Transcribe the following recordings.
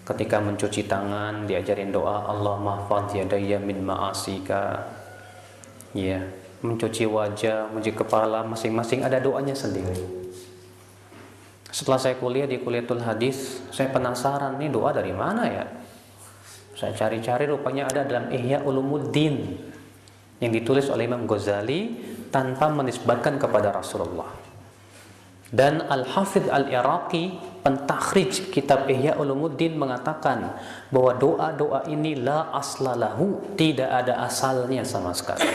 Ketika mencuci tangan diajarin doa Allahumma mahfadz yadayya min ma'asika. Ya, mencuci wajah, mencuci kepala, masing-masing ada doanya sendiri. Setelah saya kuliah di Kuliatul Hadis, saya penasaran nih doa dari mana ya? Saya cari-cari, rupanya ada dalam Ihya Ulumuddin yang ditulis oleh Imam Ghazali tanpa menisbatkan kepada Rasulullah. Dan Al-Hafidh Al-Iraqi, pentakhrij kitab Ihya Ulumuddin, mengatakan bahwa doa-doa ini la aslalahu, tidak ada asalnya sama sekali.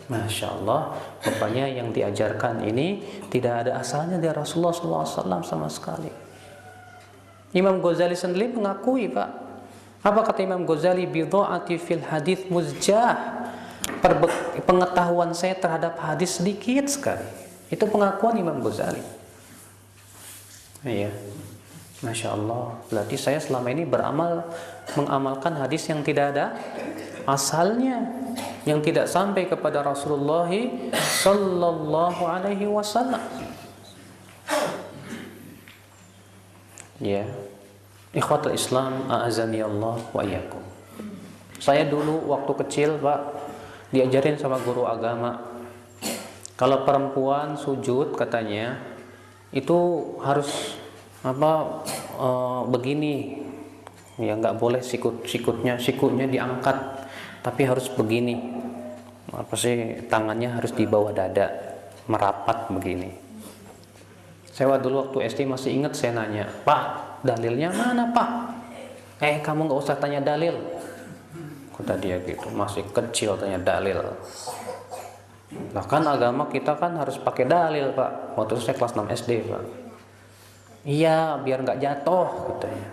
Masya Allah, rupanya yang diajarkan ini tidak ada asalnya dari Rasulullah SAW sama sekali. Imam Ghazali sendiri mengakui, Pak. Apa kata Imam Ghazali? Bidha'ati fil hadits muzjah. Pengetahuan saya terhadap hadis sedikit sekali. Itu pengakuan Imam Ghazali. Iya, Masya Allah. Berarti saya selama ini mengamalkan hadis yang tidak ada asalnya, yang tidak sampai kepada Rasulullah Sallallahu Alaihi Wasallam. Ya, ikhwatul Islam, a'azani Allah wa iyyakum. Saya dulu waktu kecil, Pak, diajarin sama guru agama, kalau perempuan sujud katanya itu harus begini, ya nggak boleh sikunya diangkat, tapi harus begini, tangannya harus di bawah dada, merapat begini. Saya dulu waktu SD masih ingat, saya nanya, Pak, dalilnya mana Pak? Kamu nggak usah tanya dalil, kata dia gitu, masih kecil tanya dalil. Nah kan agama kita kan harus pakai dalil, Pak. Waktu itu saya kelas 6 SD, Pak. Iya, biar nggak jatuh katanya.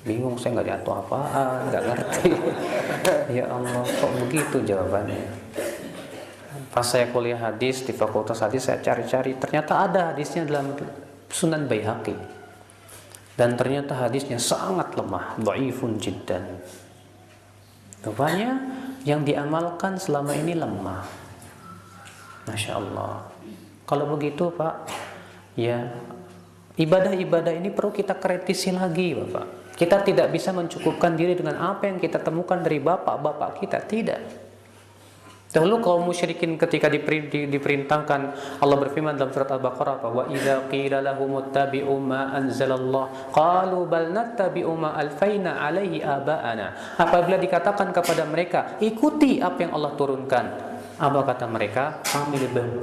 Bingung, saya nggak jatuh apaan, nggak ngerti. Ya Allah, kok begitu jawabannya. Pas saya kuliah hadis di Fakultas Hadis, saya cari-cari, ternyata ada hadisnya dalam Sunan Baihaqi. Dan ternyata hadisnya sangat lemah, dhaifun jiddan. Rupanya yang diamalkan selama ini lemah. Masya Allah. Kalau begitu, Pak, ya ibadah-ibadah ini perlu kita kritisi lagi, Bapak. Kita tidak bisa mencukupkan diri dengan apa yang kita temukan dari bapak-bapak kita, tidak. Dahulu kaum musyrikin ketika diperintahkan, Allah berfirman dalam surat Al-Baqarah, wa idza qila lahum ittabi'u ma anzalallah qalu bal nattabi'u ma alfaina alaihi aba'ana. Apabila dikatakan kepada mereka, ikuti apa yang Allah turunkan, apa kata mereka? Kami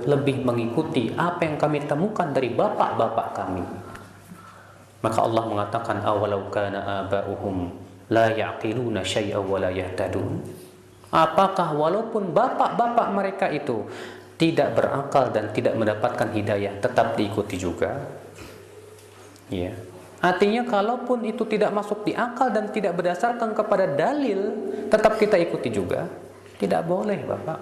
lebih mengikuti apa yang kami temukan dari bapak-bapak kami. Maka Allah mengatakan, awalau kana aba'uhum la ya'qiluna syai'an wa la yahtadun. Apakah walaupun bapak-bapak mereka itu tidak berakal dan tidak mendapatkan hidayah, tetap diikuti juga? Ya. Artinya kalaupun itu tidak masuk di akal dan tidak berdasarkan kepada dalil, tetap kita ikuti juga? Tidak boleh, Bapak.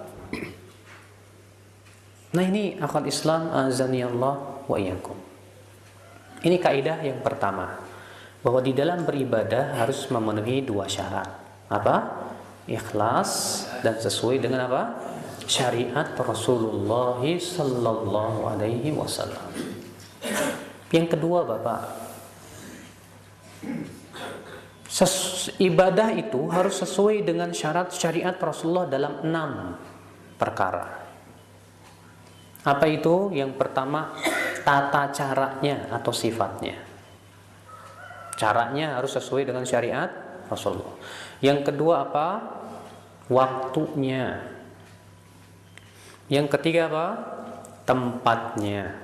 Nah ini akal Islam, azani Allah wa iyyakum. Ini kaidah yang pertama, bahwa di dalam beribadah harus memenuhi dua syarat. Apa? Ikhlas dan sesuai dengan apa? Syariat Rasulullah sallallahu alaihi wasallam. Yang kedua, Bapak, ibadah itu harus sesuai dengan syarat syariat Rasulullah dalam 6 perkara. Apa itu? Yang pertama, tata caranya atau sifatnya. Caranya harus sesuai dengan syariat Rasulullah. Yang kedua apa? Waktunya. Yang ketiga apa? Tempatnya.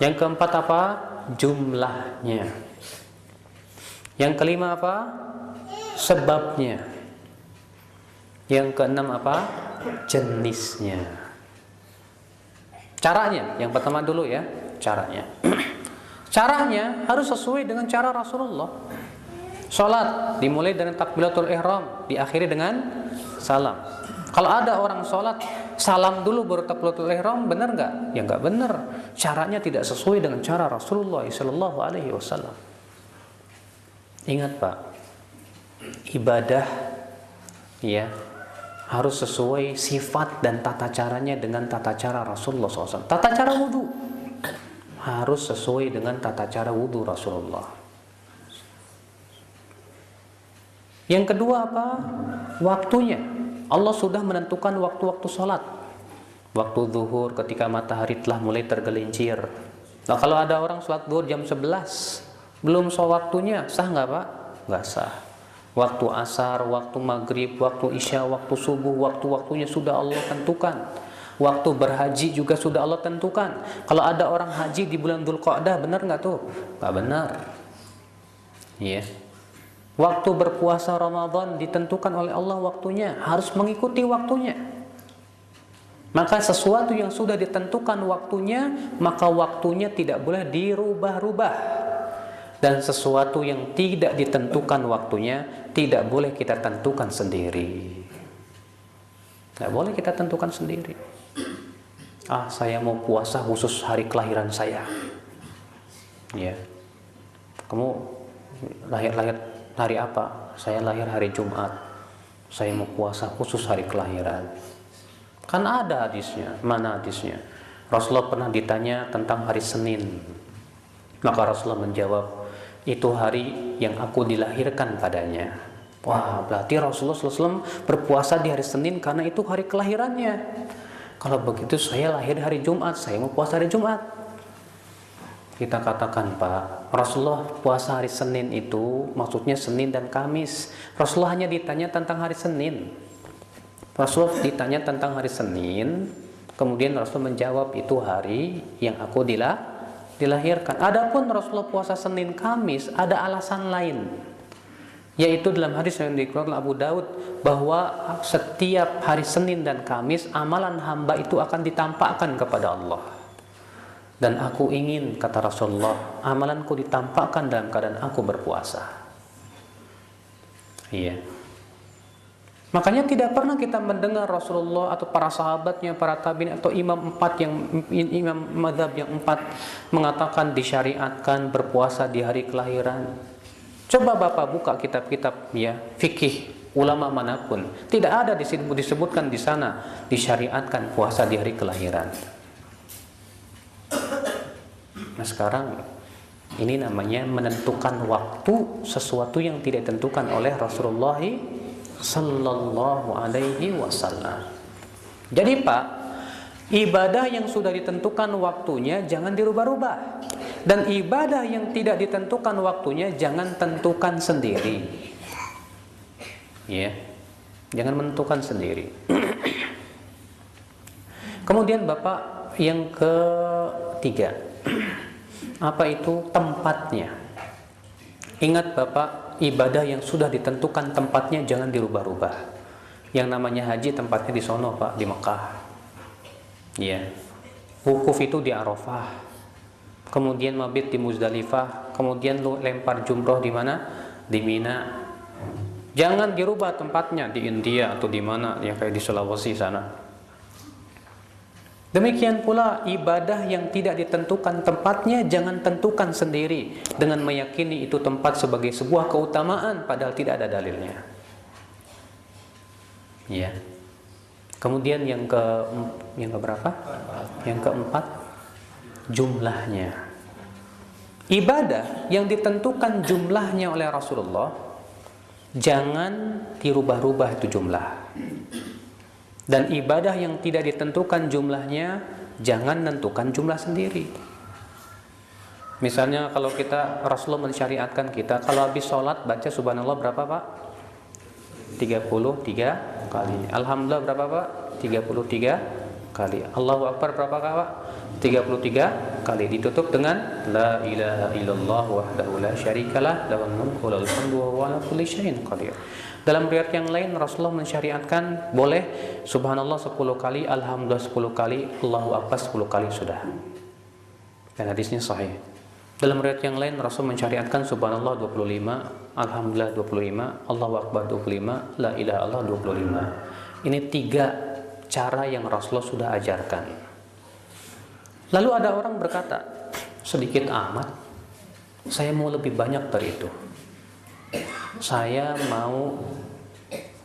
Yang keempat apa? Jumlahnya. Yang kelima apa? Sebabnya. Yang keenam apa? Jenisnya. Caranya, yang pertama dulu ya, caranya. Caranya harus sesuai dengan cara Rasulullah. Salat dimulai dengan takbiratul ihram, diakhiri dengan salam. Kalau ada orang salat salam dulu baru takbiratul ihram, benar nggak? Ya nggak benar. Caranya tidak sesuai dengan cara Rasulullah sallallahu alaihi wasallam. Ingat, Pak, ibadah ya harus sesuai sifat dan tata caranya dengan tata cara Rasulullah SAW. Tata cara wudu harus sesuai dengan tata cara wudu Rasulullah. Yang kedua apa? Waktunya. Allah sudah menentukan waktu-waktu sholat. Waktu zuhur ketika matahari telah mulai tergelincir. Nah, kalau ada orang sholat zuhur jam 11 belum sholat waktunya, sah nggak Pak? Nggak sah. Waktu asar, waktu maghrib, waktu isya, waktu subuh, waktu-waktunya sudah Allah tentukan. Waktu berhaji juga sudah Allah tentukan. Kalau ada orang haji di bulan Dzulqa'dah, benar nggak tuh? Nggak benar. Iya. Waktu berpuasa Ramadan ditentukan oleh Allah waktunya, harus mengikuti waktunya. Maka sesuatu yang sudah ditentukan waktunya, maka waktunya tidak boleh dirubah-rubah. Dan sesuatu yang tidak ditentukan waktunya, tidak boleh kita tentukan sendiri. Tidak boleh kita tentukan sendiri. Saya mau puasa khusus hari kelahiran saya. Ya. Kamu lahir hari apa? Saya lahir hari Jumat. Saya mau puasa khusus hari kelahiran. Kan ada hadisnya. Mana hadisnya? Rasulullah pernah ditanya tentang hari Senin. Maka Rasulullah menjawab, itu hari yang aku dilahirkan padanya. Wah, berarti Rasulullah SAW berpuasa di hari Senin karena itu hari kelahirannya. Kalau begitu saya lahir hari Jumat, saya mau puasa hari Jumat. Kita katakan, Pak, Rasulullah puasa hari Senin itu maksudnya Senin dan Kamis. Rasulullah hanya ditanya tentang hari Senin. Rasulullah ditanya tentang hari Senin, kemudian Rasulullah menjawab itu hari yang aku dilahirkan. Adapun Rasulullah puasa Senin Kamis ada alasan lain, yaitu dalam hadis yang dikeluarkan Abu Daud bahwa setiap hari Senin dan Kamis amalan hamba itu akan ditampakkan kepada Allah. Dan aku ingin, kata Rasulullah, amalanku ditampakkan dalam keadaan aku berpuasa. Iya. Makanya tidak pernah kita mendengar Rasulullah atau para sahabatnya, para tabi'in atau imam mazhab yang 4 mengatakan disyariatkan berpuasa di hari kelahiran. Coba Bapak buka kitab-kitab ya fikih ulama manapun, tidak ada disebutkan di sana disyariatkan puasa di hari kelahiran. Nah, sekarang ini namanya menentukan waktu sesuatu yang tidak ditentukan oleh Rasulullah sallallahu alaihi wasallam. Jadi Pak, ibadah yang sudah ditentukan waktunya jangan dirubah-rubah. Dan ibadah yang tidak ditentukan waktunya jangan tentukan sendiri. Ya. Jangan menentukan sendiri. Kemudian Bapak yang ketiga, apa itu tempatnya? Ingat Bapak, ibadah yang sudah ditentukan tempatnya jangan dirubah-rubah. Yang namanya haji tempatnya di sono Pak, di Mekah. Ya. Wukuf itu di Arafah. Kemudian mabit di Muzdalifah. Kemudian lu lempar jumroh di mana? Di Mina. Jangan dirubah tempatnya di India atau di mana, yang kayak di Sulawesi sana. Demikian pula ibadah yang tidak ditentukan tempatnya jangan tentukan sendiri dengan meyakini itu tempat sebagai sebuah keutamaan padahal tidak ada dalilnya. Ya. Kemudian yang keberapa? Yang keempat, jumlahnya. Ibadah yang ditentukan jumlahnya oleh Rasulullah jangan dirubah-rubah itu jumlah. Dan ibadah yang tidak ditentukan jumlahnya jangan tentukan jumlah sendiri. Misalnya kalau kita, Rasulullah mensyariatkan kita kalau habis sholat baca subhanallah berapa Pak? 33 kali. Alhamdulillah berapa Pak? 33 kali. Allahu Akbar berapa Pak? 33 kali. Ditutup dengan la ilaha illallah wahdahu la syarikalah lahul mulku wa lahul hamdu wa huwa ala kulli syai'in qadir. Dalam riwayat yang lain Rasulullah mensyariatkan boleh subhanallah 10 kali, alhamdulillah 10 kali, Allahu Akbar 10 kali sudah. Dan hadisnya sahih. Dalam riwayat yang lain Rasul mensyariatkan subhanallah 25, alhamdulillah 25, Allahu Akbar 25, la ilaha illallah 25. Ini 3 cara yang Rasulullah sudah ajarkan. Lalu ada orang berkata, sedikit amat, saya mau lebih banyak dari itu. Saya mau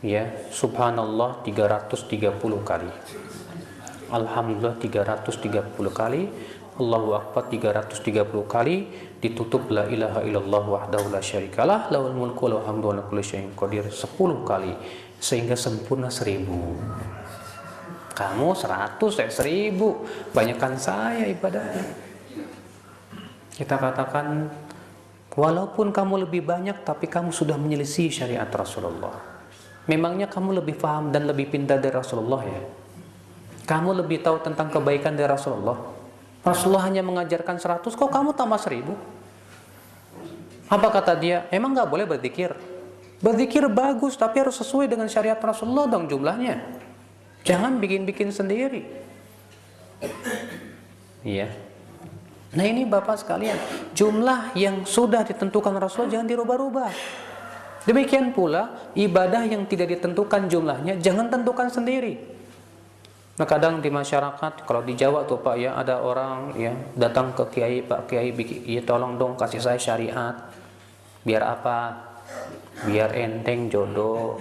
ya subhanallah 330 kali, alhamdulillah 330 kali, Allahu Akbar 330 kali, ditutup la ilaha illallah wahdahu la syarikalah lahul mulku wa lahul hamdu wa ala kulli syai'in qadir 10 kali sehingga sempurna 1000. Kamu 100, saya 1000, banyakkan saya ibadahnya. Kita katakan walaupun kamu lebih banyak tapi kamu sudah menyelisih syariat Rasulullah. Memangnya kamu lebih paham dan lebih pintar dari Rasulullah ya? Kamu lebih tahu tentang kebaikan dari Rasulullah? Rasulullah hanya mengajarkan 100, kok kamu tambah 1000? Apa kata dia? Emang gak boleh berzikir? Berzikir bagus, tapi harus sesuai dengan syariat Rasulullah dong jumlahnya. Jangan bikin-bikin sendiri. Iya. Nah ini Bapak sekalian, jumlah yang sudah ditentukan Rasulullah jangan dirubah-rubah. Demikian pula, ibadah yang tidak ditentukan jumlahnya, jangan tentukan sendiri. Nah kadang di masyarakat, kalau di Jawa tuh Pak ya, ada orang ya datang ke Kiai, Pak Kiai, ya tolong dong kasih saya syariat. Biar apa? Biar enteng jodoh.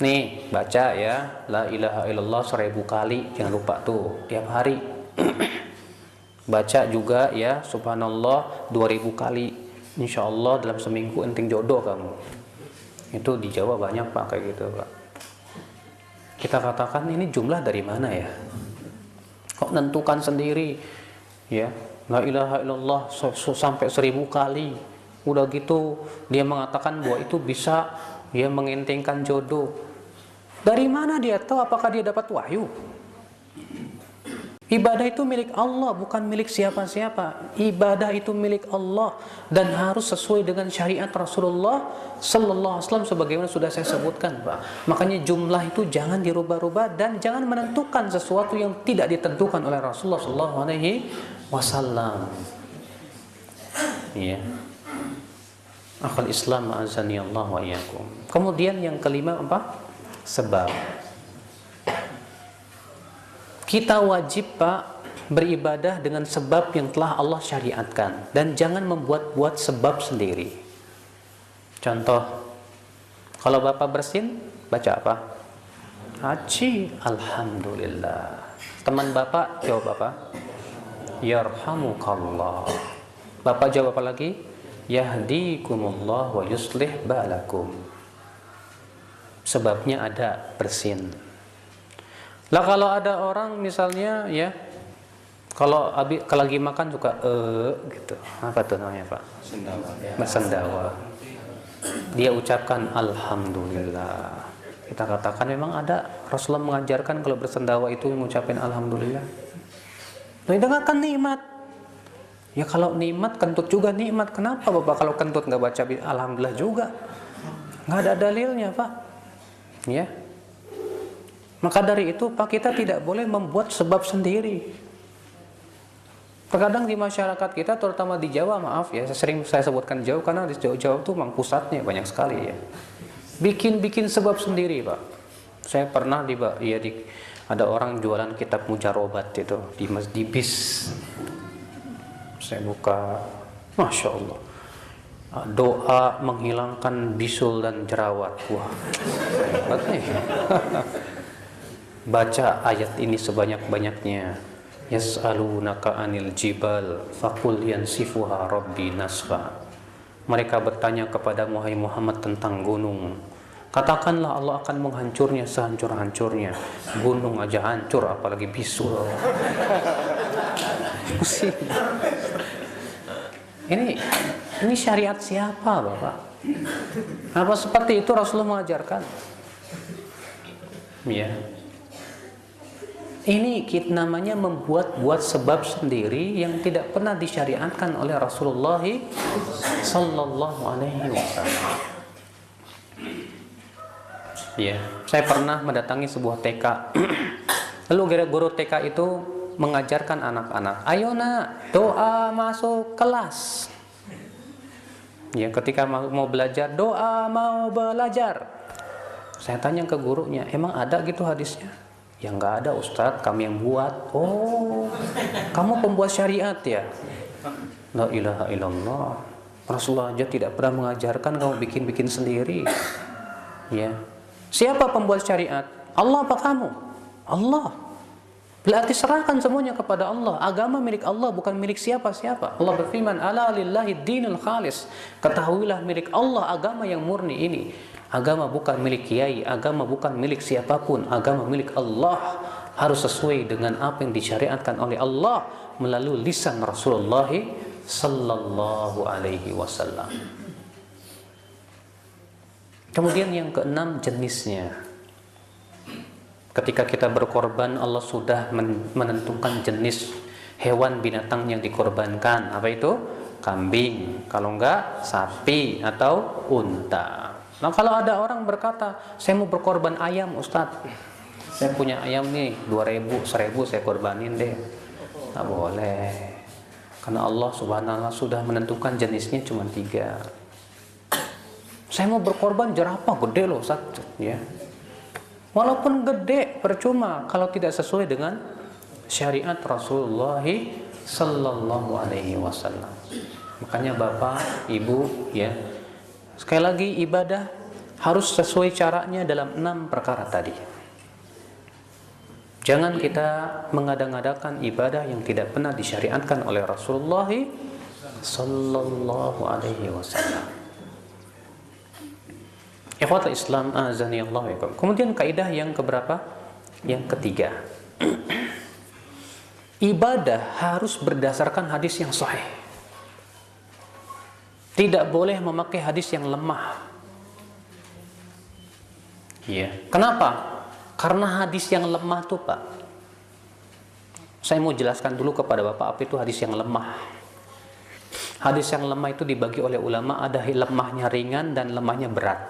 Nih baca ya, la ilaha illallah 1000 kali, jangan lupa tuh tiap hari. Baca juga ya, subhanallah 2000 kali. Insya Allah dalam seminggu enteng jodoh kamu. Itu di Jawa banyak Pak kayak gitu Pak. Kita katakan ini jumlah dari mana ya? Kok nentukan sendiri ya? La ilaha illallah sampai 1000 kali. Udah gitu dia mengatakan bahwa itu bisa ya mengentengkan jodoh. Dari mana dia tahu? Apakah dia dapat wahyu? Ibadah itu milik Allah, bukan milik siapa-siapa. Ibadah itu milik Allah dan harus sesuai dengan syariat Rasulullah sallallahu alaihi wasallam sebagaimana sudah saya sebutkan, Pak. Makanya jumlah itu jangan dirubah-rubah dan jangan menentukan sesuatu yang tidak ditentukan oleh Rasulullah sallallahu alaihi wasallam. Iya. Akhul Islam azani Allah wa iyyakum. Kemudian yang kelima apa? Sebab. Kita wajib Pak beribadah dengan sebab yang telah Allah syariatkan dan jangan membuat-buat sebab sendiri. Contoh, kalau Bapak bersin, baca apa? Haji, alhamdulillah. Teman Bapak jawab apa? Yarhamukallah. Bapak jawab apa lagi? Yahdikumullah wa yuslih balakum. Sebabnya ada bersin. Lah kalau ada orang misalnya ya, kalau lagi makan suka gitu. Apa tuh namanya Pak? Sendawa. Dia ucapkan alhamdulillah. Kita katakan memang ada Rasulullah mengajarkan kalau bersendawa itu mengucapkan alhamdulillah. Nah, itu kan nikmat. Ya kalau nikmat kentut juga nikmat. Kenapa Bapak kalau kentut nggak baca alhamdulillah juga? Nggak ada dalilnya Pak. Ya. Maka dari itu Pak kita tidak boleh membuat sebab sendiri. Terkadang di masyarakat kita terutama di Jawa, maaf ya, sering saya sebutkan Jawa karena di Jawa itu memang pusatnya banyak sekali ya. Bikin sebab sendiri Pak. Saya pernah ada orang jualan kitab mujarobat itu di bis. Saya buka, Masya Allah, doa menghilangkan bisul dan jerawat. Wah, hebat nih. Baca ayat ini sebanyak-banyaknya. Yas'alunaka 'anil jibal faqul yansifuha rabbi nasfa. Mereka bertanya kepada Muhammad tentang gunung. Katakanlah Allah akan menghancurnya sehancur-hancurnya. Gunung aja hancur apalagi bisul. Pusing. Ini syariat siapa Bapak? Apa seperti itu Rasulullah mengajarkan? Ya. Ini namanya membuat sebab sendiri yang tidak pernah disyariatkan oleh Rasulullah sallallahu alaihi wasallam. Ya, saya pernah mendatangi sebuah TK. Lalu guru TK itu mengajarkan anak-anak, "Ayo nak, doa masuk kelas." Ya, ketika mau belajar, doa mau belajar. Saya tanya ke gurunya, "Emang ada gitu hadisnya?" "Ya nggak ada Ustadz, kami yang buat." "Oh, kamu pembuat syariat ya?" La ilaha illallah. Rasulullah aja tidak pernah mengajarkan kamu bikin-bikin sendiri. Ya. Siapa pembuat syariat? Allah apa kamu? Allah. Berarti serahkan semuanya kepada Allah. Agama milik Allah, bukan milik siapa-siapa. Allah berfirman, "Ala lillahi dinul khalis." Ketahuilah milik Allah agama yang murni ini. Agama bukan milik kiai, agama bukan milik siapapun, agama milik Allah. Harus sesuai dengan apa yang disyariatkan oleh Allah melalui lisan Rasulullah sallallahu alaihi wasallam. Kemudian yang keenam, jenisnya. Ketika kita berkorban, Allah sudah menentukan jenis hewan binatang yang dikorbankan. Apa itu? Kambing, kalau enggak sapi atau unta. Nah, kalau ada orang berkata, "Saya mau berkorban ayam, Ustadz. Saya punya ayam nih, 2.000, 1.000 saya korbanin deh." Tak boleh. Karena Allah subhanahu wa ta'ala sudah menentukan jenisnya cuma 3. "Saya mau berkorban jerapah, gede loh Ustadz." Ya. Walaupun gede, percuma kalau tidak sesuai dengan syariat Rasulullah sallallahu alaihi wasallam. Makanya Bapak, Ibu, ya, sekali lagi ibadah harus sesuai caranya dalam 6 perkara tadi. Jangan kita mengada-ngadakan ibadah yang tidak pernah disyariatkan oleh Rasulullah sallallahu alaihi wasallam. Ikhwatul Islam azani Allah wa. Kemudian kaidah yang keberapa? Yang ketiga. Ibadah harus berdasarkan hadis yang sahih. Tidak boleh memakai hadis yang lemah. Ya. Kenapa? Karena hadis yang lemah tuh, Pak. Saya mau jelaskan dulu kepada Bapak apa itu hadis yang lemah. Hadis yang lemah itu dibagi oleh ulama, ada lemahnya ringan dan lemahnya berat.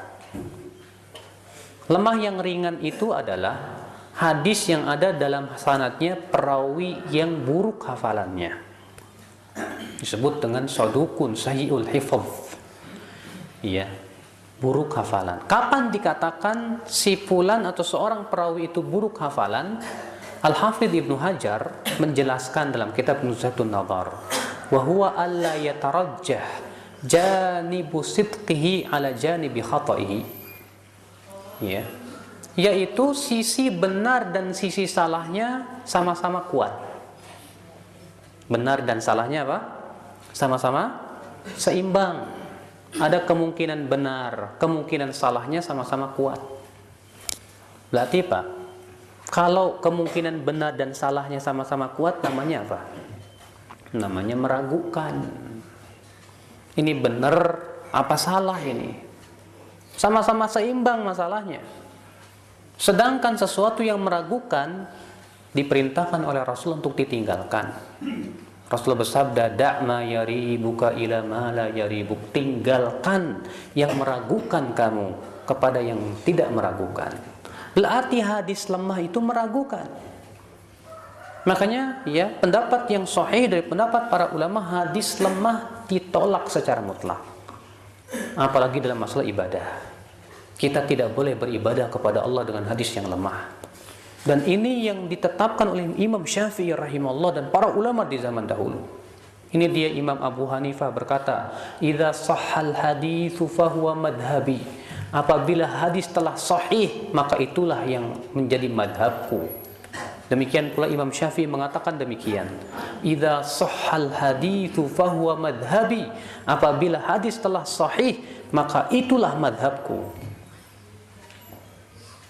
Lemah yang ringan itu adalah hadis yang ada dalam sanadnya perawi yang buruk hafalannya. Disebut dengan sadukun sayyi'ul hifdz. Iya, buruk hafalan. Kapan dikatakan si fulan atau seorang perawi itu buruk hafalan? Al-Hafidz Ibnu Hajar menjelaskan dalam kitab Nuzhatun Nadhar, wa huwa alla yatarajjah janibu sidqihi ala janibi khata'ihi. Ya, yaitu sisi benar dan sisi salahnya sama-sama kuat. Benar dan salahnya apa? Sama-sama seimbang. Ada kemungkinan benar, kemungkinan salahnya sama-sama kuat. Berarti Pak, kalau kemungkinan benar dan salahnya sama-sama kuat, namanya apa? Namanya meragukan. Ini benar apa salah ini? Sama-sama seimbang masalahnya. Sedangkan sesuatu yang meragukan diperintahkan oleh Rasul untuk ditinggalkan. Rasul bersabda, "Da'ma yaribuka ila ma la yaribuk." Tinggalkan yang meragukan kamu kepada yang tidak meragukan. Berarti hadis lemah itu meragukan. Makanya ya, pendapat yang sahih dari pendapat para ulama, hadis lemah ditolak secara mutlak. Apalagi dalam masalah ibadah. Kita tidak boleh beribadah kepada Allah dengan hadis yang lemah. Dan ini yang ditetapkan oleh Imam Syafi'i rahimahullah dan para ulama di zaman dahulu. Ini dia Imam Abu Hanifah berkata, "Idza sahhal haditsu fahuwa madhhabi." Apabila hadis telah sahih, maka itulah yang menjadi madhabku. Demikian pula Imam Syafi'i mengatakan demikian. Idza sahhal haditsu fahuwa madhhabi. Apabila hadis telah sahih, maka itulah madhabku.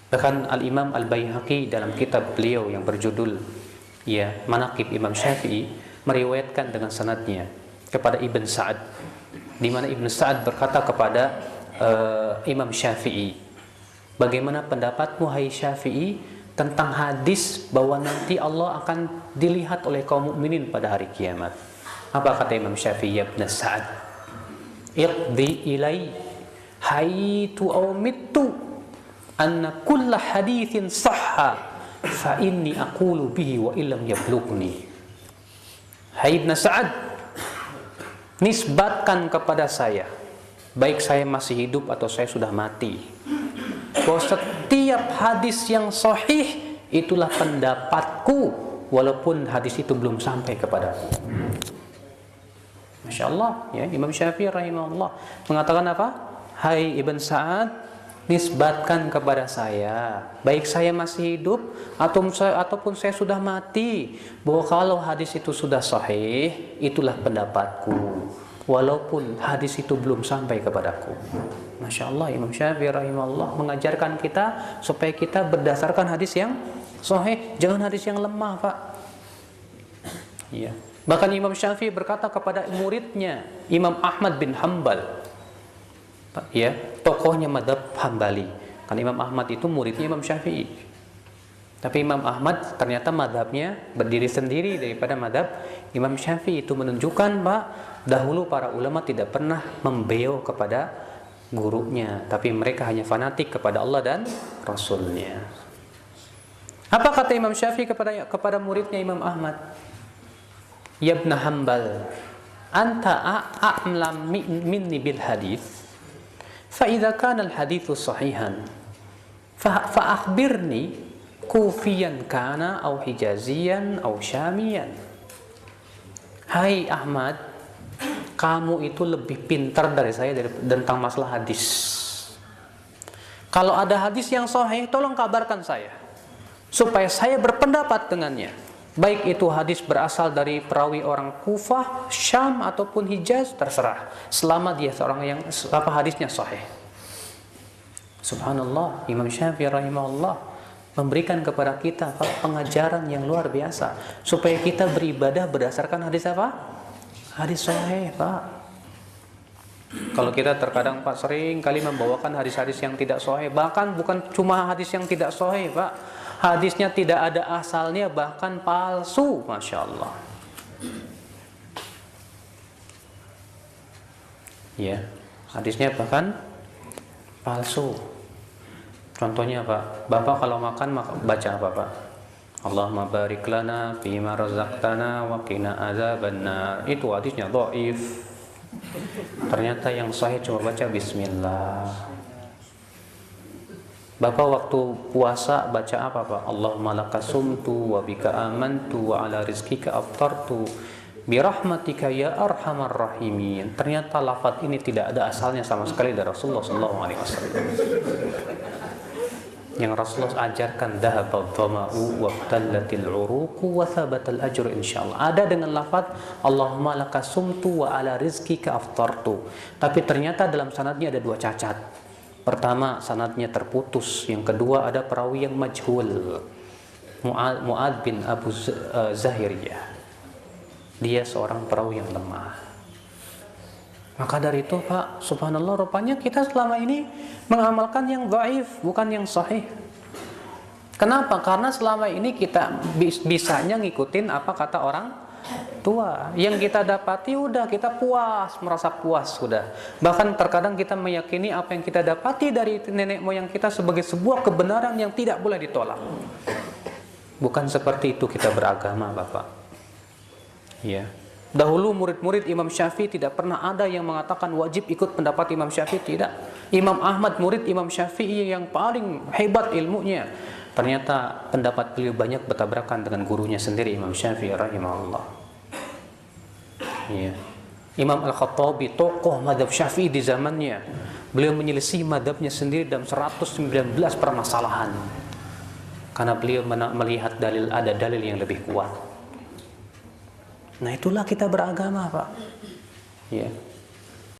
Bahkan Al-Imam Al-Baihaqi dalam kitab beliau yang berjudul ya Manaqib Imam Syafi'i meriwayatkan dengan sanadnya kepada Ibn Sa'ad, di mana Ibn Sa'ad berkata kepada Imam Syafi'i, "Bagaimana pendapatmu hai Syafi'i tentang hadis bahwa nanti Allah akan dilihat oleh kaum mukminin pada hari kiamat?" Apa kata Imam Syafi'i? "Ya Ibn Sa'ad, iqdi ilai haitu aw mittu anna kulla hadithin sahha fa inni aqulu bihi wa illam yablughni." Hai Ibn Sa'ad, nisbatkan kepada saya, baik saya masih hidup atau saya sudah mati, bahwa setiap hadis yang sahih itulah pendapatku walaupun hadis itu belum sampai kepadaku. Masya Allah ya, Imam Syafi'i rahimahullah mengatakan apa? Hai Ibn Sa'ad, nisbatkan kepada saya, baik saya masih hidup ataupun saya sudah mati, bahwa kalau hadis itu sudah sahih, itulah pendapatku, walaupun hadis itu belum sampai kepadaku. Masya Allah, Imam Syafi'i rahimahullah mengajarkan kita supaya kita berdasarkan hadis yang sahih, jangan hadis yang lemah, Pak. Ya. Bahkan Imam Syafi'i berkata kepada muridnya Imam Ahmad bin Hanbal, ya, tokohnya madhab Hambali. Kan Imam Ahmad itu muridnya Imam Syafi'i. Tapi Imam Ahmad ternyata madhabnya berdiri sendiri daripada madhab Imam Syafi'i. Itu menunjukkan, Pak, dahulu para ulama tidak pernah membeo kepada gurunya, tapi mereka hanya fanatik kepada Allah dan Rasulnya. Apa kata Imam Syafi'i kepada muridnya Imam Ahmad? Ya ibn Hanbal, anta a'lam minni bil hadits, fa idza kana al haditsu sahihan fa akhbirni kufiyan kana au hijaziyan au syamiyan. Hai Ahmad, kamu itu lebih pintar dari saya tentang masalah hadis. Kalau ada hadis yang sahih, tolong kabarkan saya supaya saya berpendapat dengannya. Baik itu hadis berasal dari perawi orang Kufah, Syam ataupun Hijaz, terserah, selama dia seorang yang hadisnya sahih. Subhanallah, Imam Syafi'i rahimahullah memberikan kepada kita pengajaran yang luar biasa supaya kita beribadah berdasarkan hadis apa? Hadis sahih, Pak. Kalau kita terkadang, Pak, sering kali membawakan hadis-hadis yang tidak sahih, bahkan bukan cuma hadis yang tidak sahih, Pak, hadisnya tidak ada asalnya, bahkan palsu, Masya Allah. Ya, hadisnya bahkan palsu. Contohnya, Pak, Bapak kalau makan baca apa, Pak? Allahumma barik lana fima razaqtana wa qina adzabannar. Itu hadisnya dhaif. Ternyata yang sahih cuma baca bismillah. Bapak waktu puasa baca apa, Pak? Allahumma lakasumtu wa bika amantu wa ala rizkika aftartu birahmatika ya arhamar rahimin. Ternyata lafaz ini tidak ada asalnya sama sekali dari Rasulullah SAW. Yang Rasulullah ajarkan dhahabad dhama'u wa btallatil uruqu wa thabatal ajru insyaallah. Ada dengan lafaz Allahumma lakasumtu wa ala rizkika aftartu. Tapi ternyata dalam sanadnya ada dua cacat. Pertama, sanadnya terputus. Yang kedua, ada perawi yang majhul, Mu'ad bin Abu Zahiriyah. Dia seorang perawi yang lemah. Maka dari itu, Pak, subhanallah, rupanya kita selama ini mengamalkan yang dhaif, bukan yang sahih. Kenapa? Karena selama ini kita bisanya ngikutin apa kata orang tua. Yang kita dapati udah kita puas, merasa puas sudah. Bahkan terkadang kita meyakini apa yang kita dapati dari nenek moyang kita sebagai sebuah kebenaran yang tidak boleh ditolak. Bukan seperti itu kita beragama, Bapak. Ya. Dahulu murid-murid Imam Syafi'i tidak pernah ada yang mengatakan wajib ikut pendapat Imam Syafi'i, tidak. Imam Ahmad murid Imam Syafi'i yang paling hebat ilmunya. Ternyata pendapat beliau banyak bertabrakan dengan gurunya sendiri Imam Syafi'i rahimahullah. Ya. Imam Al-Khattabi, tokoh madhab Syafi'i di zamannya, beliau menyelisih madhabnya sendiri dalam 119 permasalahan karena beliau melihat ada dalil yang lebih kuat. Nah, itulah kita beragama, Pak. Ya.